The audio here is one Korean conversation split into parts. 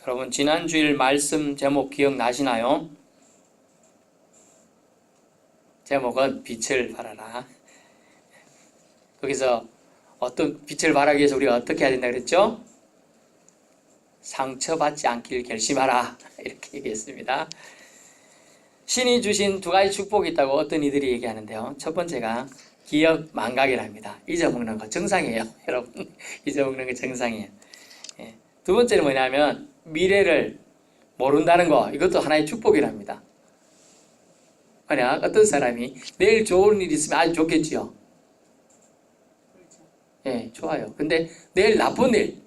여러분 지난 주일 말씀 제목 기억나시나요? 제목은 빛을 발하라. 거기서 어떤 빛을 발하기 위해서 우리가 어떻게 해야 된다 그랬죠? 상처받지 않길 결심하라 이렇게 얘기했습니다. 신이 주신 두 가지 축복이 있다고 어떤 이들이 얘기하는데요. 첫 번째가 기억 망각이랍니다. 잊어먹는 거 정상이에요. 여러분 잊어먹는 거 정상이에요. 두 번째는 뭐냐면 미래를 모른다는 거, 이것도 하나의 축복이랍니다. 만약 어떤 사람이 내일 좋은 일 있으면 아주 좋겠지요. 예, 좋아요. 근데 내일 나쁜 일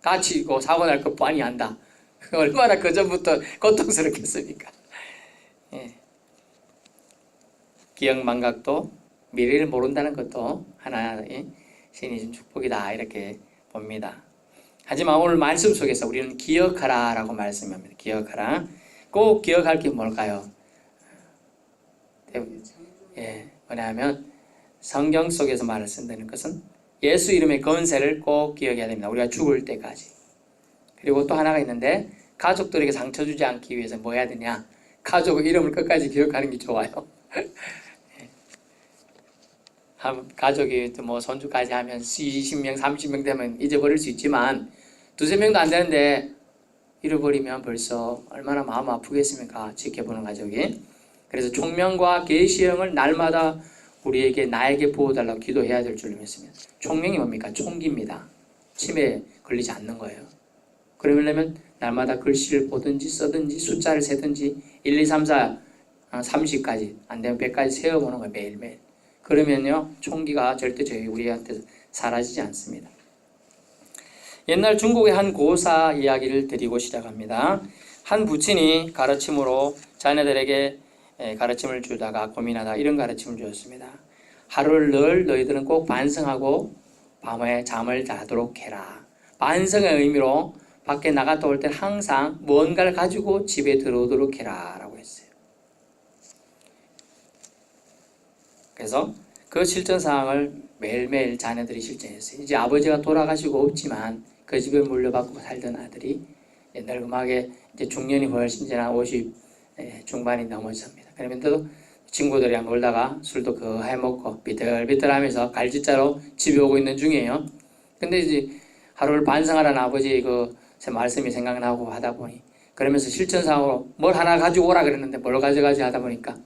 다치고 사고 날 것 뻔히 안다. 얼마나 그전부터 고통스럽겠습니까? 예. 기억 망각도 미래를 모른다는 것도 하나의 신이 준 축복이다 이렇게 봅니다. 하지만 오늘 말씀 속에서 우리는 기억하라 라고 말씀합니다. 기억하라. 꼭 기억할 게 뭘까요? 예, 뭐냐면 성경 속에서 말을 쓴다는 것은 예수 이름의 건세를 꼭 기억해야 됩니다. 우리가 죽을 때까지. 그리고 또 하나가 있는데 가족들에게 상처 주지 않기 위해서 뭐 해야 되냐? 가족 이름을 끝까지 기억하는 게 좋아요. 가족이 뭐 손주까지 하면 20명, 30명 되면 잊어버릴 수 있지만 두세 명도 안 되는데 잃어버리면 벌써 얼마나 마음 아프겠습니까? 지켜보는 가족이. 그래서 총명과 계시형을 날마다 우리에게 나에게 부어달라고 기도해야 될 줄 믿습니다. 총명이 뭡니까? 총기입니다. 치매에 걸리지 않는 거예요. 그러려면 날마다 글씨를 보든지 써든지 숫자를 세든지 1, 2, 3, 4, 30까지 안 되면 100까지 세어보는 거예요. 매일매일. 그러면요 총기가 절대 우리한테 사라지지 않습니다. 옛날 중국의 한 고사 이야기를 드리고 시작합니다. 한 부친이 가르침으로 자녀들에게 가르침을 주다가 고민하다 이런 가르침을 주었습니다. 하루를 늘 너희들은 꼭 반성하고 밤에 잠을 자도록 해라. 반성의 의미로 밖에 나갔다 올 때 항상 뭔가를 가지고 집에 들어오도록 해라 라고 했어요. 그래서 그 실천 사항을 매일매일 자녀들이 실천했어요. 이제 아버지가 돌아가시고 없지만 그 집에 물려받고 살던 아들이 옛날 음악에 이제 중년이 훨씬 지난 50 중반이 넘어섭니다. 그러면서 친구들이랑 놀다가 술도 그 해먹고 비틀비틀하면서 갈짓자로 집에 오고 있는 중이에요. 근데 이제 하루를 반성하라는 아버지의 그 말씀이 생각나고 하다 보니 그러면서 실천사항으로 뭘 하나 가지고 오라 그랬는데 뭘 가져가지 하다 보니까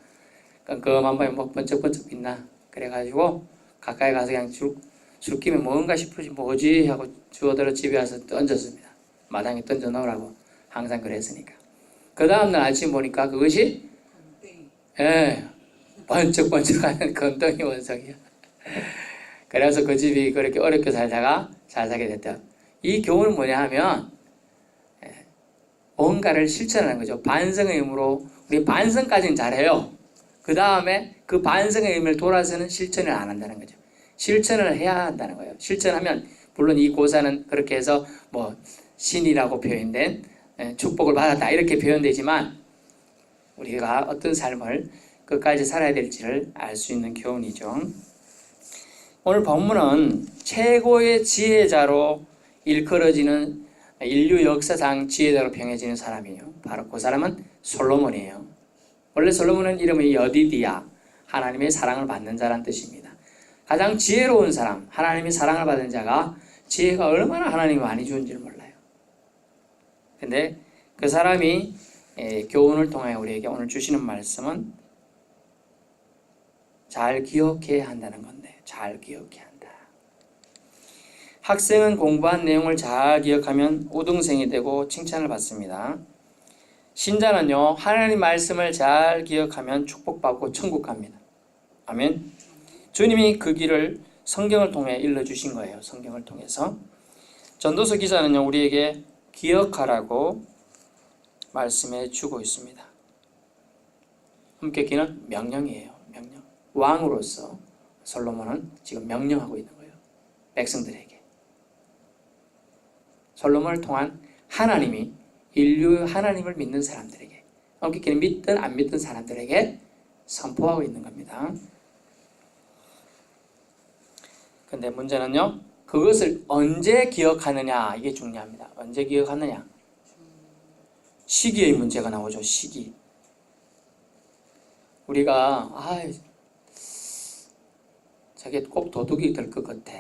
끔끔한 밤에 뭐 번쩍번쩍 빛나. 그래가지고 가까이 가서 그냥 술김에 뭔가 싶으시 뭐지 하고 주워들어 집에 와서 던졌습니다. 마당에 던져 놓으라고 항상 그랬으니까. 그 다음날 아침 보니까 그것이 번쩍번쩍하는 건덩이 원석이야. 그래서 그 집이 그렇게 어렵게 살다가 잘 살게 됐다. 이 교훈은 뭐냐 하면 뭔가를 실천하는 거죠. 반성의 의무로 우리 반성까지는 잘해요. 그 다음에 그 반성의 의미를 돌아서는 실천을 안 한다는 거죠. 실천을 해야 한다는 거예요. 실천하면 물론 이 고사는 그렇게 해서 뭐 신이라고 표현된 축복을 받았다 이렇게 표현되지만 우리가 어떤 삶을 끝까지 살아야 될지를 알 수 있는 교훈이죠. 오늘 본문은 최고의 지혜자로 일컬어지는 인류 역사상 지혜자로 평해지는 사람이에요. 바로 그 사람은 솔로몬이에요. 원래 솔로몬은 이름이 여디디야, 하나님의 사랑을 받는 자란 뜻입니다. 가장 지혜로운 사람, 하나님의 사랑을 받은 자가 지혜가 얼마나 하나님이 많이 주는지를 몰라요. 근데 그 사람이 교훈을 통해 우리에게 오늘 주시는 말씀은 잘 기억해야 한다는 건데, 잘 기억해야 한다. 학생은 공부한 내용을 잘 기억하면 우등생이 되고 칭찬을 받습니다. 신자는요, 하나님 말씀을 잘 기억하면 축복받고 천국 갑니다. 아멘. 주님이 그 길을 성경을 통해 일러주신 거예요. 성경을 통해서. 전도서 기자는요, 우리에게 기억하라고 말씀해 주고 있습니다. 함께기는 명령이에요. 명령. 왕으로서 솔로몬은 지금 명령하고 있는 거예요. 백성들에게. 솔로몬을 통한 하나님이 인류 하나님을 믿는 사람들에게, 엄격히 믿든 안 믿든 사람들에게 선포하고 있는 겁니다. 근데 문제는요, 그것을 언제 기억하느냐, 이게 중요합니다. 언제 기억하느냐. 시기의 문제가 나오죠. 시기. 우리가 저게 꼭 도둑이 될 것 같아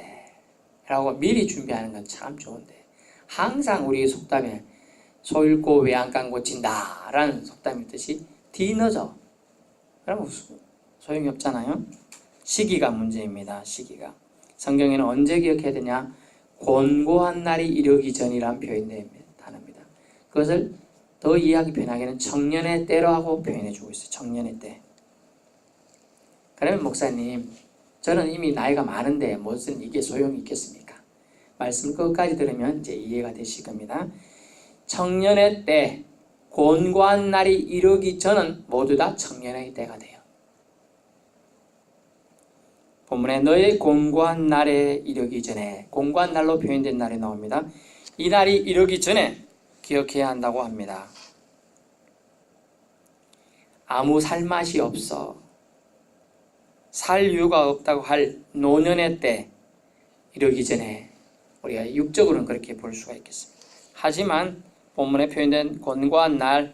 라고 미리 준비하는 건 참 좋은데, 항상 우리 속담에 소 잃고 외양간 고친다 라는 속담이 있듯이 뒤늦어 그러면 소용이 없잖아요. 시기가 문제입니다. 시기가. 성경에는 언제 기억해야 되냐? 곤고한 날이 이르기 전이라는 표현이 단어입니다. 그것을 더 이해하기 편하게는 청년의 때로 하고 표현해 주고 있어요. 청년의 때. 그러면 목사님, 저는 이미 나이가 많은데 무슨 이게 소용이 있겠습니까? 말씀 끝까지 들으면 이제 이해가 되실 겁니다. 청년의 때, 곤고한 날이 이르기 전은 모두 다 청년의 때가 돼요. 본문에 너의 곤고한 날에 이르기 전에, 곤고한 날로 표현된 날이 나옵니다. 이 날이 이르기 전에 기억해야 한다고 합니다. 아무 살맛이 없어, 살 이유가 없다고 할 노년의 때 이르기 전에, 우리가 육적으로는 그렇게 볼 수가 있겠습니다. 하지만 본문에 표현된 곤고한 날,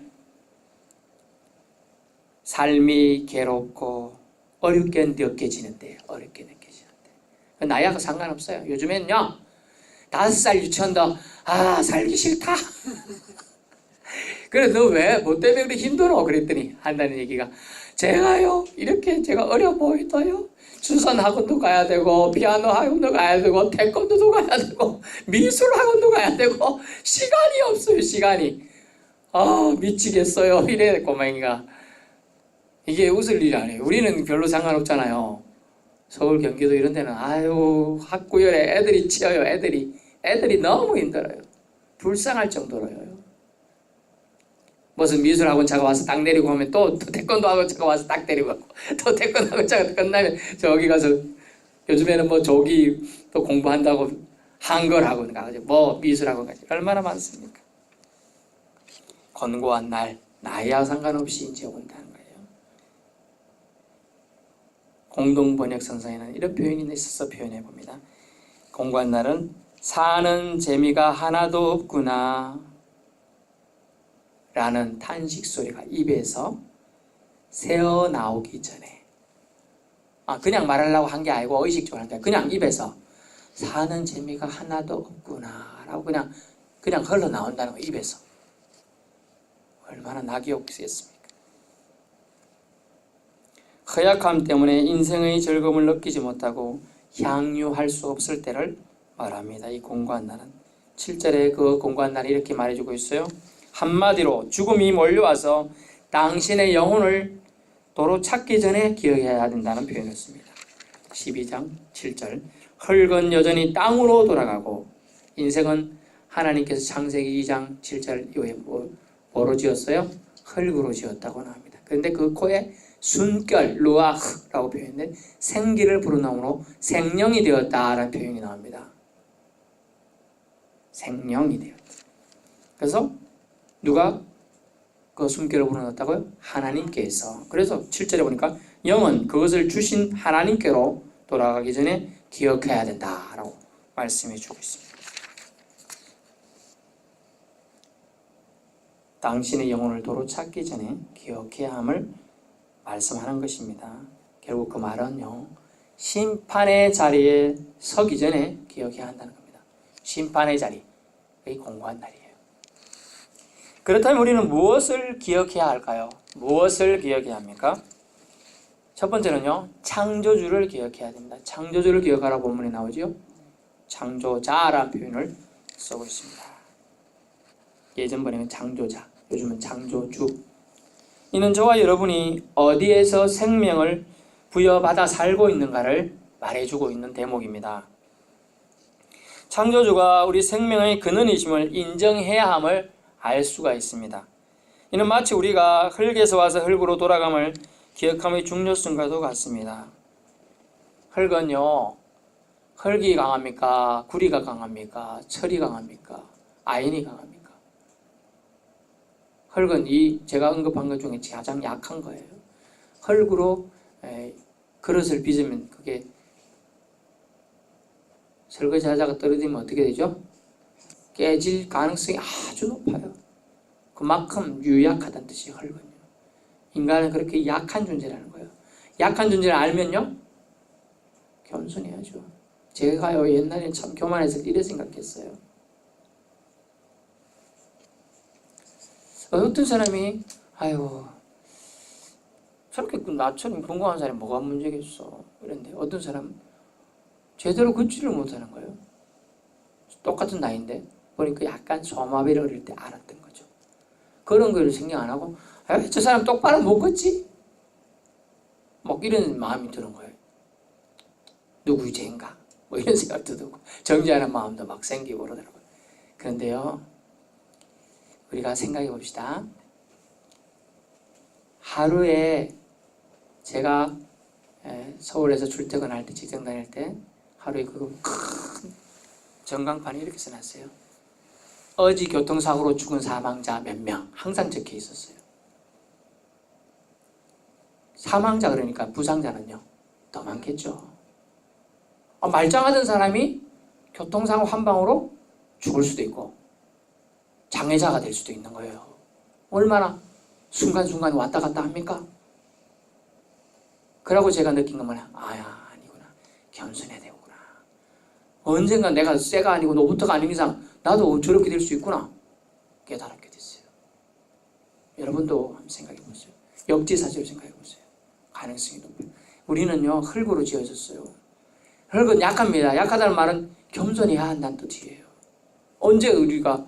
삶이 괴롭고 어렵게 느껴지는데, 어렵게 느껴지는데, 나이하고 상관없어요. 요즘엔요 5살 유치원도 살기 싫다. 그래 너 왜? 뭐 때문에 그렇게 힘들어? 그랬더니 한다는 얘기가, 제가요 이렇게 제가 어려 보이더요. 주선 학원도 가야 되고, 피아노 학원도 가야 되고, 태권도도 가야 되고, 미술 학원도 가야 되고, 시간이 없어요. 시간이. 미치겠어요. 이래 꼬맹이가. 이게 웃을 일이 아니에요. 우리는 별로 상관없잖아요. 서울, 경기도 이런 데는 학구열에 애들이 치여요. 애들이 너무 힘들어요. 불쌍할 정도로요. 무슨 미술학원 차가 와서 딱 내리고 하면 또 태권도 학원 차가 와서 딱 데리고 가고, 또 태권도 학원 차가 끝나면 저기 가서, 요즘에는 뭐 저기 또 공부한다고 한글 학원 가가지고 뭐 미술학원 가지, 얼마나 많습니까? 권고한 날, 나이와 상관없이 이제 온다는 거예요. 공동번역성서에는 이런 표현이 있어서 표현해 봅니다. 권고한 날은 사는 재미가 하나도 없구나 라는 탄식 소리가 입에서 새어 나오기 전에, 그냥 말하려고 한 게 아니고 의식적으로 한 게 아니라 그냥 입에서 사는 재미가 하나도 없구나 라고 그냥 흘러나온다는 거, 입에서. 얼마나 낙이 없겠습니까? 허약함 때문에 인생의 즐거움을 느끼지 못하고 향유할 수 없을 때를 말합니다. 이 공고한 날은. 7절에 그 공고한 날이 이렇게 말해주고 있어요. 한마디로 죽음이 몰려와서 당신의 영혼을 도로 찾기 전에 기억해야 된다는 표현을 씁니다. 12장 7절. 흙은 여전히 땅으로 돌아가고, 인생은 하나님께서 창세기 2장 7절 이후에 뭐로 지었어요? 흙으로 지었다고 나옵니다. 그런데 그 코에 순결, 루아흐라고 표현된 생기를 불어넣음으로 생명이 되었다라는 표현이 나옵니다. 생명이 되었다. 그래서 누가 그 숨결을 불어넣었다고요? 하나님께서. 그래서 7절에 보니까 영은 그것을 주신 하나님께로 돌아가기 전에 기억해야 된다라고 말씀해 주고 있습니다. 당신의 영혼을 도로 찾기 전에 기억해야 함을 말씀하는 것입니다. 결국 그 말은요, 심판의 자리에 서기 전에 기억해야 한다는 겁니다. 심판의 자리, 이 공고한 날이에요. 그렇다면 우리는 무엇을 기억해야 할까요? 무엇을 기억해야 합니까? 첫 번째는요, 창조주를 기억해야 됩니다. 창조주를 기억하라 본문에 나오죠. 창조자라는 표현을 쓰고 있습니다. 예전 번에는 창조자, 요즘은 창조주. 이는 저와 여러분이 어디에서 생명을 부여받아 살고 있는가를 말해주고 있는 대목입니다. 창조주가 우리 생명의 근원이심을 인정해야 함을 알 수가 있습니다. 이는 마치 우리가 흙에서 와서 흙으로 돌아감을 기억함의 중요성과도 같습니다. 흙은요, 흙이 강합니까? 구리가 강합니까? 철이 강합니까? 아연이 강합니까? 흙은 제가 언급한 것 중에 가장 약한 거예요. 흙으로 그릇을 빚으면 그게 설거지 하다가 떨어지면 어떻게 되죠? 깨질 가능성이 아주 높아요. 그만큼 유약하다는 뜻이에요. 흙은요. 인간은 그렇게 약한 존재라는 거예요. 약한 존재를 알면요, 겸손해야죠. 제가요 옛날에 참 교만해서 이래 생각했어요. 어떤 사람이 아유 저렇게 나처럼 건강한 사람이 뭐가 문제겠어 이런데 어떤 사람은 제대로 걷지를 못하는 거예요. 똑같은 나이인데 보니까 약간 소마비를 어릴 때 알았던 거죠. 그런 걸 생각 안 하고 저 사람 똑바로 못 걷지? 뭐 이런 마음이 드는 거예요. 누구 죄인가? 뭐 이런 생각도 들고 정죄하는 마음도 막 생기고 그러더라고요. 그런데요, 우리가 생각해 봅시다. 하루에 제가 서울에서 출퇴근할 때, 직장 다닐 때 하루에 그 큰 전광판에 이렇게 써놨어요. 어제 교통사고로 죽은 사망자 몇 명 항상 적혀 있었어요. 사망자 그러니까 부상자는요 더 많겠죠. 말짱하던 사람이 교통사고 한 방으로 죽을 수도 있고 장애자가 될 수도 있는 거예요. 얼마나 순간순간 왔다 갔다 합니까? 그러고 제가 느낀 건 뭐냐, 아니구나, 겸손해야 되구나. 언젠가 내가 쇠가 아니고 노부터가 아닌 이상 나도 저렇게 될 수 있구나 깨달았게 됐어요. 여러분도 한번 생각해 보세요. 역지사지로 생각해 보세요. 가능성이 높아요. 우리는요 흙으로 지어졌어요. 흙은 약합니다. 약하다는 말은 겸손해야 한다는 뜻이에요. 언제 우리가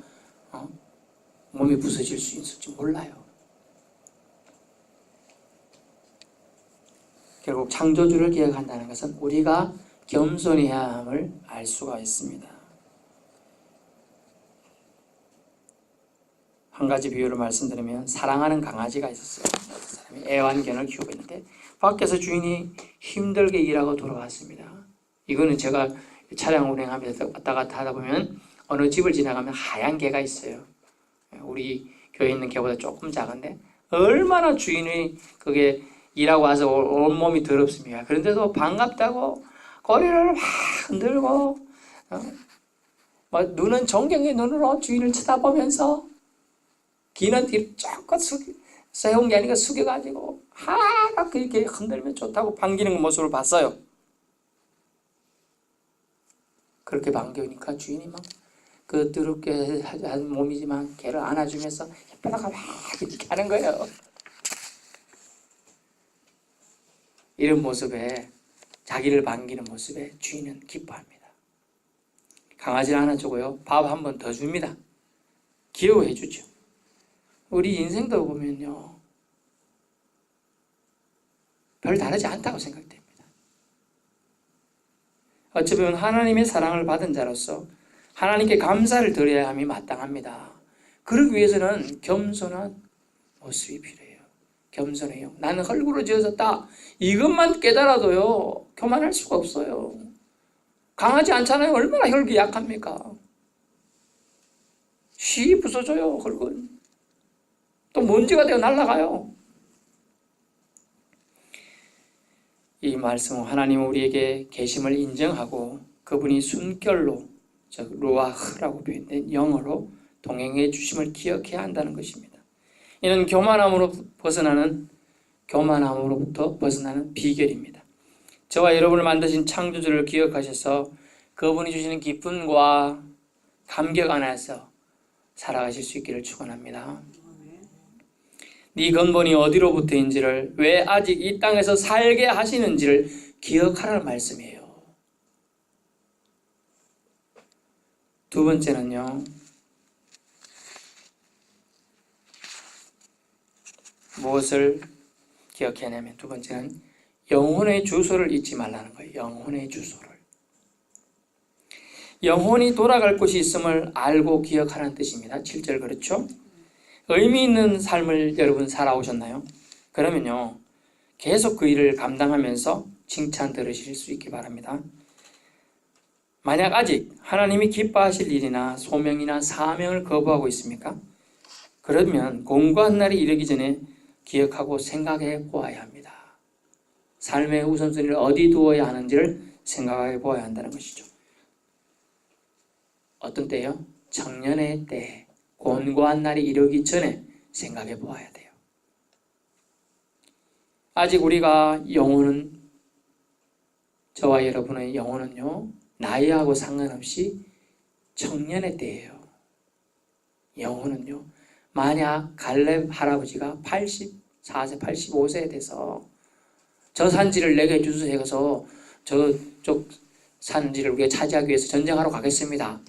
몸이 부서질 수 있을지 몰라요. 결국 창조주를 기억한다는 것은 우리가 겸손해야 함을 알 수가 있습니다. 한 가지 비유를 말씀드리면 사랑하는 강아지가 있었어요. 어떤 사람이 애완견을 키우고 있는데 밖에서 주인이 힘들게 일하고 돌아왔습니다. 이거는 제가 차량 운행하면서 왔다 갔다 하다 보면 어느 집을 지나가면 하얀 개가 있어요. 우리 교회에 있는 개보다 조금 작은데 얼마나 주인이 그게 일하고 와서 온몸이 더럽습니다. 그런데도 반갑다고 꼬리를 막 흔들고 눈은 존경의 눈으로 주인을 쳐다보면서 귀는 뒤로 조금 세운 게 아니라 숙여가지고 하얗게 이렇게 흔들면 좋다고 반기는 모습을 봤어요. 그렇게 반겨니까 주인이 막 그 더럽게 한 몸이지만 개를 안아주면서 혓바닥을 막 이렇게 하는 거예요. 이런 모습에, 자기를 반기는 모습에 주인은 기뻐합니다. 강아지를 안아주고요, 밥 한 번 더 줍니다. 귀여워해 주죠. 우리 인생도 보면요 별 다르지 않다고 생각됩니다. 어찌 보면 하나님의 사랑을 받은 자로서 하나님께 감사를 드려야 함이 마땅합니다. 그러기 위해서는 겸손한 모습이 필요해요. 겸손해요. 나는 흙으로 지어졌다. 이것만 깨달아도요 교만할 수가 없어요. 강하지 않잖아요. 얼마나 혈기 약합니까? 쉬 부서져요. 흙은 또 먼지가 되어 날아가요. 이 말씀은 하나님은 우리에게 계심을 인정하고 그분이 순결로, 즉 루아흐라고 표현된 영어로 동행해 주심을 기억해야 한다는 것입니다. 이는 교만함으로부터 벗어나는 비결입니다. 저와 여러분을 만드신 창조주를 기억하셔서 그분이 주시는 기쁨과 감격 안에서 살아가실 수 있기를 축원합니다. 네 근본이 어디로부터인지를, 왜 아직 이 땅에서 살게 하시는지를 기억하라는 말씀이에요. 두 번째는요, 무엇을 기억해야 하냐면, 두 번째는 영혼의 주소를 잊지 말라는 거예요. 영혼의 주소를. 영혼이 돌아갈 곳이 있음을 알고 기억하라는 뜻입니다. 7절 그렇죠? 의미 있는 삶을 여러분 살아오셨나요? 그러면요 계속 그 일을 감당하면서 칭찬 들으실 수 있기 바랍니다. 만약 아직 하나님이 기뻐하실 일이나 소명이나 사명을 거부하고 있습니까? 그러면 공고한 날이 이르기 전에 기억하고 생각해 보아야 합니다. 삶의 우선순위를 어디 두어야 하는지를 생각해 보아야 한다는 것이죠. 어떤 때요? 청년의 때, 곤고한 날이 이르기 전에 생각해 보아야 돼요. 아직 우리가 영혼은, 저와 여러분의 영혼은요, 나이하고 상관없이 청년의 때예요. 영혼은요, 만약 갈렙 할아버지가 84세, 85세에 돼서 저 산지를 내게 주소서 해서 저쪽 산지를 우리가 차지하기 위해서 전쟁하러 가겠습니다.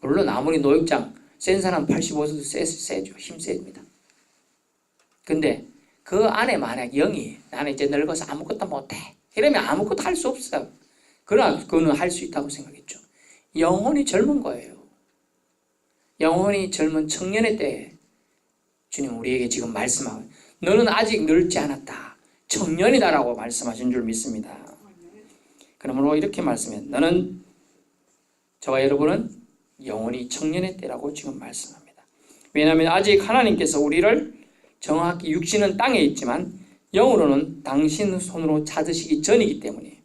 물론 아무리 노역장 센 사람 85세도 세죠. 힘 셉니다. 근데 그 안에 만약 영이 나는 이제 늙어서 아무것도 못해 이러면 아무것도 할 수 없어요. 그러나 그거는 할 수 있다고 생각했죠. 영혼이 젊은 거예요. 영혼이 젊은 청년의 때에 주님 우리에게 지금 말씀하고 너는 아직 늙지 않았다. 청년이다라고 말씀하신 줄 믿습니다. 그러므로 이렇게 말씀해 너는, 저와 여러분은 영혼이 청년의 때라고 지금 말씀합니다. 왜냐하면 아직 하나님께서 우리를 정확히 육신은 땅에 있지만 영으로는 당신 손으로 찾으시기 전이기 때문이에요.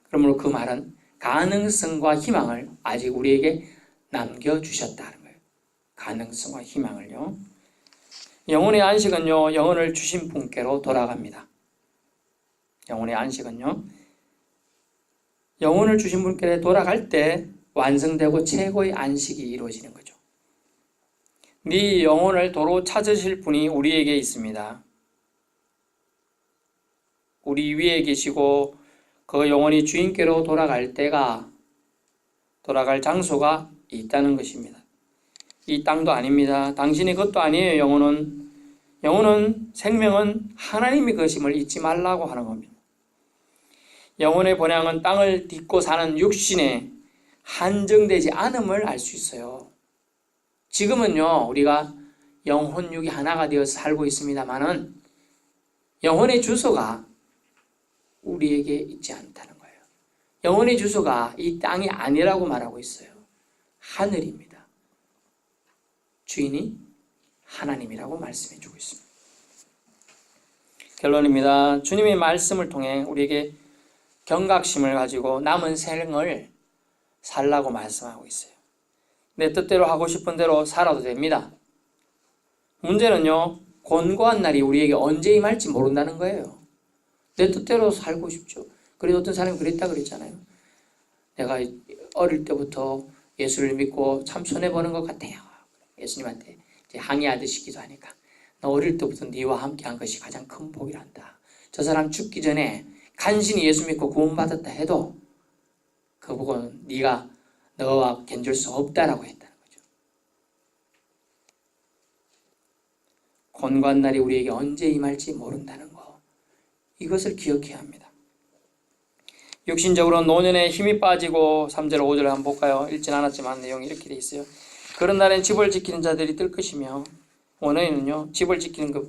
그러므로 그 말은 가능성과 희망을 아직 우리에게 남겨주셨다는 거예요. 가능성과 희망을요. 영혼의 안식은요, 영혼을 주신 분께로 돌아갑니다. 영혼의 안식은요, 영혼을 주신 분께 돌아갈 때 완성되고 최고의 안식이 이루어지는 거죠. 네 영혼을 도로 찾으실 분이 우리에게 있습니다. 우리 위에 계시고 그 영혼이 주인께로 돌아갈 때가, 돌아갈 장소가 있다는 것입니다. 이 땅도 아닙니다. 당신의 것도 아니에요. 영혼은 생명은 하나님의 것임을 잊지 말라고 하는 겁니다. 영혼의 본향은 땅을 딛고 사는 육신에 한정되지 않음을 알 수 있어요. 지금은요, 우리가 영혼육이 하나가 되어서 살고 있습니다만은 영혼의 주소가 우리에게 있지 않다는 거예요. 영혼의 주소가 이 땅이 아니라고 말하고 있어요. 하늘입니다. 주인이 하나님이라고 말씀해 주고 있습니다. 결론입니다. 주님의 말씀을 통해 우리에게 경각심을 가지고 남은 생을 살라고 말씀하고 있어요. 내 뜻대로 하고 싶은 대로 살아도 됩니다. 문제는요, 곤고한 날이 우리에게 언제 임할지 모른다는 거예요. 내 뜻대로 살고 싶죠. 그래도 어떤 사람이 그랬다 그랬잖아요. 내가 어릴 때부터 예수를 믿고 참 손해보는 것 같아요. 예수님한테 이제 항의하듯이 기도하니까 너 어릴 때부터 네와 함께한 것이 가장 큰 복이란다. 저 사람 죽기 전에 간신히 예수 믿고 구원받았다 해도 그 복은 네가 너와 견줄 수 없다라고 했다는 거죠. 곤고한 날이 우리에게 언제 임할지 모른다는 거, 이것을 기억해야 합니다. 육신적으로 노년에 힘이 빠지고 3절 5절 한번 볼까요? 읽진 않았지만 내용이 이렇게 돼 있어요. 그런 날엔 집을 지키는 자들이 뜰 것이며, 원어에는요, 집을 지키는 거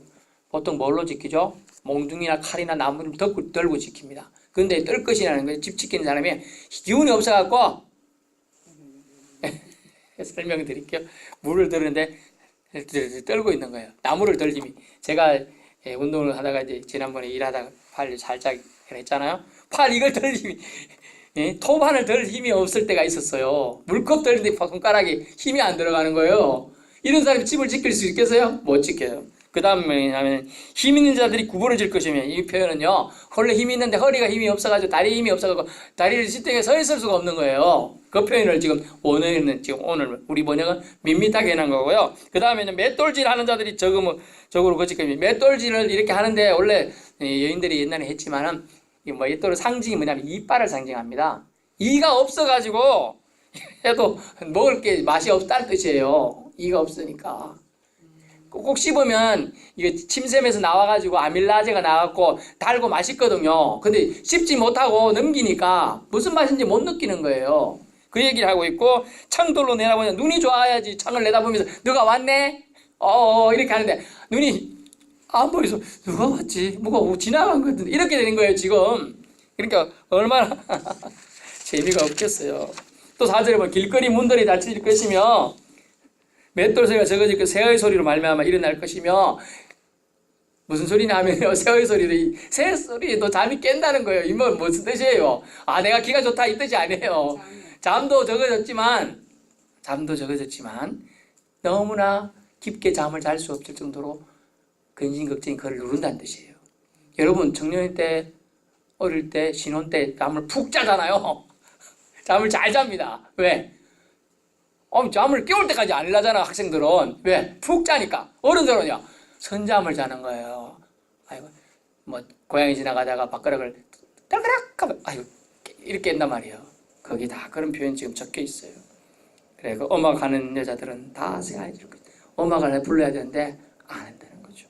보통 뭘로 지키죠? 몽둥이나 칼이나 나무를 들고 지킵니다. 근데 뜰 것이라는 거예요. 집 지키는 사람이 기운이 없어갖고 설명드릴게요. 물을 들는데 떨고 있는 거예요. 나무를 들 힘이. 제가 운동을 하다가 이제 지난번에 일하다가 팔 살짝 했잖아요. 팔 이걸 들 힘이, 톱판을 들 힘이 없을 때가 있었어요. 물컵 들는데 손가락에 힘이 안 들어가는 거예요. 이런 사람이 집을 지킬 수 있겠어요? 못 지켜요. 그 다음에 하면 힘 있는 자들이 구부러질 것이며, 이 표현은요, 원래 힘이 있는데 허리가 힘이 없어가지고 다리에 힘이 없어가지고 다리를 지탱해 서 있을 수가 없는 거예요. 그 표현을 지금 원어에는 지금 오늘 우리 번역은 밋밋하게 해놓은 거고요. 그 다음에는 맷돌질 하는 자들이 적으로 거짓거든요. 맷돌질을 이렇게 하는데 원래 여인들이 옛날에 했지만은 이 맷돌의 상징이 뭐냐면 이빨을 상징합니다. 이가 없어가지고 해도 먹을 게 맛이 없다는 뜻이에요. 이가 없으니까. 꼭 씹으면 이게 침샘에서 나와가지고 아밀라제가 나왔고 달고 맛있거든요. 근데 씹지 못하고 넘기니까 무슨 맛인지 못 느끼는 거예요. 그 얘기를 하고 있고, 창돌로 내다보면 눈이 좋아야지 창을 내다보면서 누가 왔네? 이렇게 하는데 눈이 안 보여서 누가 왔지? 뭐가 지나간 것 같은데 이렇게 되는 거예요 지금. 그러니까 얼마나 재미가 없겠어요. 또 4절에 보면 길거리 문들이 닫힐 것이며 맷돌 소리가 적어질 것, 새의 소리로 말미암아 일어날 것이며, 무슨 소리냐 하면요, 새의 소리로, 새 소리도 잠이 깬다는 거예요. 이 무슨 뜻이에요? 내가 기가 좋다 이 뜻이 아니에요. 잠도 적어졌지만 잠도 적어졌지만 너무나 깊게 잠을 잘 수 없을 정도로 근심 걱정이 그를 누른다는 뜻이에요. 여러분 청년일 때, 어릴 때, 신혼 때 잠을 푹 자잖아요. 잠을 잘 잡니다. 왜? 잠을 깨울 때까지 안 일하잖아. 학생들은. 왜? 푹 자니까. 어른들은요 선잠을 자는 거예요. 아이고, 뭐 고양이 지나가다가 밥그릇을 딸그락 하면 아이고 이렇게 깬단 말이에요. 거기 다 그런 표현 지금 적혀 있어요. 그래, 그 음악 하는 여자들은 다 생각해 줄 거예요. 음악을 불러야 되는데 안 한다는 거죠.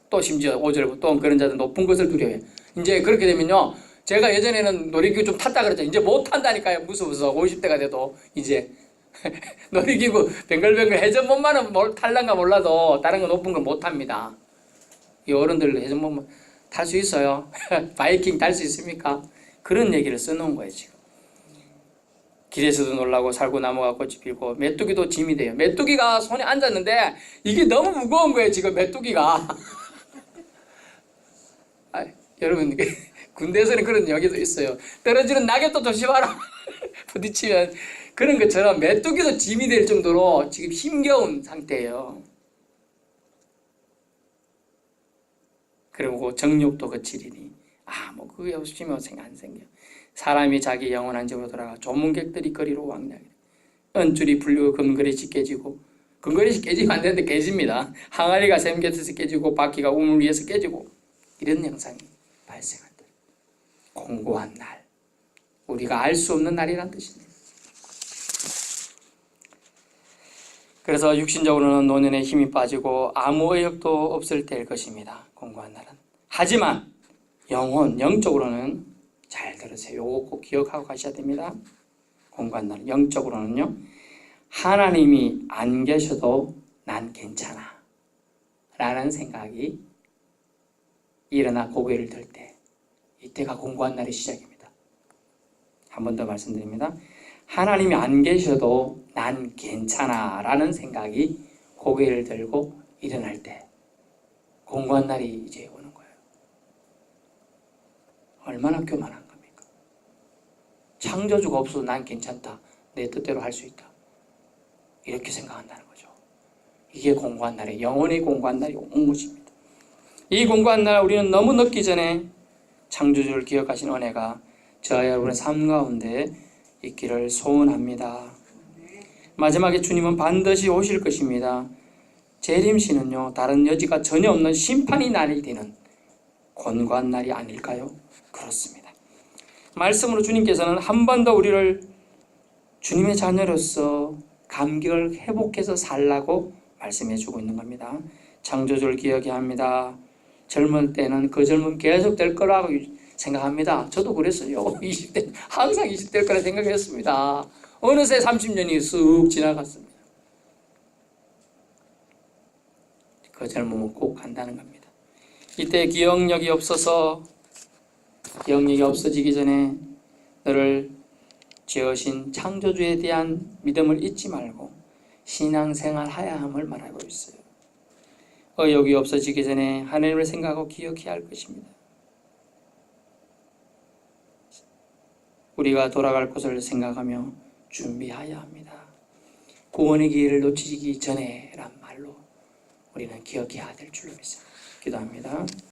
또 심지어 5절부터 또 그런 자들 높은 것을 두려워해요. 이제 그렇게 되면요, 제가 예전에는 놀이기구 좀 탔다 그랬죠. 이제 못 탄다니까요. 무서워서 50대가 돼도 이제 놀이기구 뱅글뱅글 회전목마는 탈란가 몰라도 다른 거 높은 건 못 탑니다. 이 어른들 회전목마 탈 수 있어요? 바이킹 탈 수 있습니까? 그런 얘기를 써놓은 거예요 지금. 길에서도 놀라고 살구나무가 꽃이 피고 메뚜기도 짐이 돼요. 메뚜기가 손에 앉았는데 이게 너무 무거운 거예요 지금 메뚜기가. 여러분 군대에서는 그런 얘기도 있어요. 떨어지는 낙엽도 조심하라. 부딪히면. 그런 것처럼 메뚜기도 짐이 될 정도로 지금 힘겨운 상태예요. 그리고 정욕도 거칠이니 뭐 그게 없으면 안 생겨. 사람이 자기 영원한 집으로 돌아가 조문객들이 거리로 왕래하게. 은줄이 풀리고 금그릇이 깨지고, 금그릇이 깨지면 안 되는데 깨집니다. 항아리가 샘 곁에서 깨지고 바퀴가 우물 위에서 깨지고, 이런 현상이 발생한다. 공고한 날, 우리가 알 수 없는 날이란 뜻입니다. 그래서 육신적으로는 노년에 힘이 빠지고 아무 의욕도 없을 때일 것입니다. 공고한 날은. 하지만 영적으로는, 잘 들으세요. 요거 꼭 기억하고 가셔야 됩니다. 공고한 날은 영적으로는요, 하나님이 안 계셔도 난 괜찮아 라는 생각이 일어나 고개를 들 때, 이때가 공고한 날의 시작입니다. 한 번 더 말씀드립니다. 하나님이 안 계셔도 난 괜찮아 라는 생각이 고개를 들고 일어날 때 공고한 날이 이제 오는 거예요. 얼마나 교만한 겁니까? 창조주가 없어도 난 괜찮다, 내 뜻대로 할 수 있다, 이렇게 생각한다는 거죠. 이게 공고한 날에, 영원히 공고한 날이 온 것입니다. 이 공고한 날 우리는 너무 늦기 전에 창조주를 기억하신 은혜가 저와 여러분의 삶 가운데 있기를 소원합니다. 마지막에 주님은 반드시 오실 것입니다. 재림시는요, 다른 여지가 전혀 없는 심판의 날이 되는 곤고한 날이 아닐까요? 그렇습니다. 말씀으로 주님께서는 한 번 더 우리를 주님의 자녀로서 감격을 회복해서 살라고 말씀해 주고 있는 겁니다. 창조주를 기억해야 합니다. 젊을 때는 그 젊음 계속 될 거라고 생각합니다. 저도 그랬어요. 20대, 항상 20대일 거라 생각했습니다. 어느새 30년이 쑥 지나갔습니다. 그 젊음은 꼭 간다는 겁니다. 이때 기억력이 없어지기 전에 너를 지으신 창조주에 대한 믿음을 잊지 말고 신앙생활 해야 함을 말하고 있어요. 의욕이 없어지기 전에 하나님을 생각하고 기억해야 할 것입니다. 우리가 돌아갈 곳을 생각하며 준비해야 합니다. 구원의 기회를 놓치기 전에란 말로 우리는 기억해야 될 줄로 믿습니다. 기도합니다.